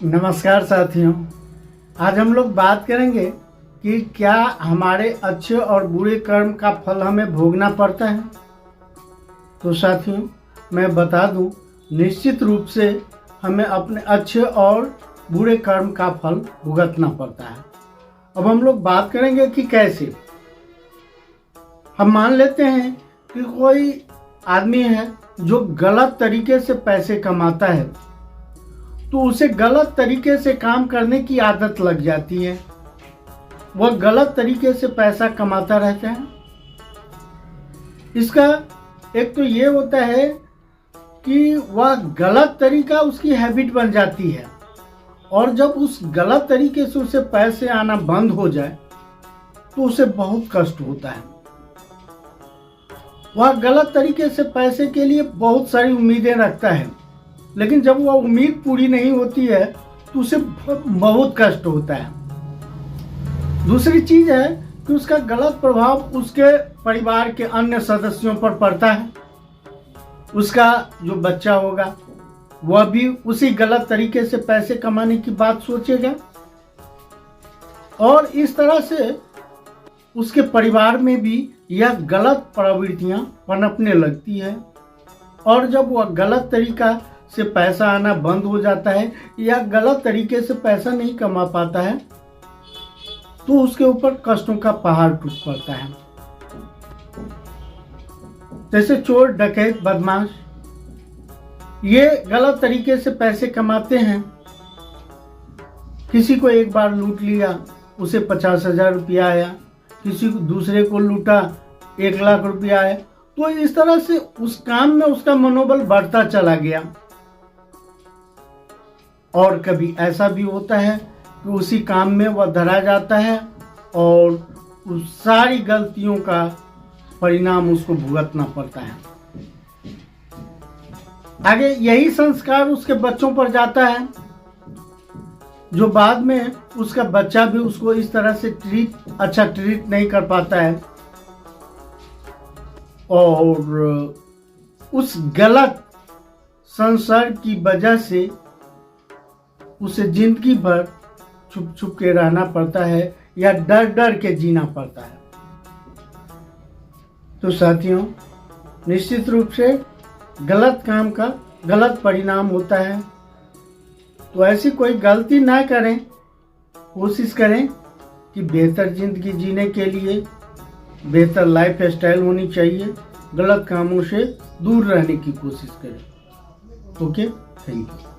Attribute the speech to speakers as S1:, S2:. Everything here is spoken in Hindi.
S1: नमस्कार साथियों। आज हम लोग बात करेंगे कि क्या हमारे अच्छे और बुरे कर्म का फल हमें भोगना पड़ता है। तो साथियों, मैं बता दूं, निश्चित रूप से हमें अपने अच्छे और बुरे कर्म का फल भुगतना पड़ता है। अब हम लोग बात करेंगे कि कैसे। हम मान लेते हैं कि कोई आदमी है जो गलत तरीके से पैसे कमाता है, तो उसे गलत तरीके से काम करने की आदत लग जाती है। वह गलत तरीके से पैसा कमाता रहता है। इसका एक तो ये होता है कि वह गलत तरीका उसकी हैबिट बन जाती है, और जब उस गलत तरीके से उसे पैसे आना बंद हो जाए तो उसे बहुत कष्ट होता है। वह गलत तरीके से पैसे के लिए बहुत सारी उम्मीदें रखता है, लेकिन जब वह उम्मीद पूरी नहीं होती है तो उसे बहुत कष्ट होता है। दूसरी चीज है कि उसका गलत प्रभाव उसके परिवार के अन्य सदस्यों पर पड़ता है। उसका जो बच्चा होगा वह भी उसी गलत तरीके से पैसे कमाने की बात सोचेगा, और इस तरह से उसके परिवार में भी यह गलत प्रवृत्तियां पनपने लगती है। और जब वह गलत तरीका से पैसा आना बंद हो जाता है या गलत तरीके से पैसा नहीं कमा पाता है, तो उसके ऊपर कष्टों का पहाड़ टूट पड़ता है। जैसे चोर, डकैत, बदमाश, ये गलत तरीके से पैसे कमाते हैं। किसी को एक बार लूट लिया, उसे 50,000 रुपया आया, किसी को दूसरे को लूटा, 1,00,000 रुपया आया। तो इस तरह से उस काम में उसका मनोबल बढ़ता चला गया। और कभी ऐसा भी होता है कि उसी काम में वह धरा जाता है और उस सारी गलतियों का परिणाम उसको भुगतना पड़ता है। आगे यही संस्कार उसके बच्चों पर जाता है, जो बाद में उसका बच्चा भी उसको इस तरह से अच्छा ट्रीट नहीं कर पाता है, और उस गलत संसार की वजह से उसे जिंदगी भर छुप छुप के रहना पड़ता है या डर डर के जीना पड़ता है। तो साथियों, निश्चित रूप से गलत काम का गलत परिणाम होता है। तो ऐसी कोई गलती ना करें। कोशिश करें कि बेहतर जिंदगी जीने के लिए बेहतर लाइफ स्टाइल होनी चाहिए। गलत कामों से दूर रहने की कोशिश करें। Okay, thank you.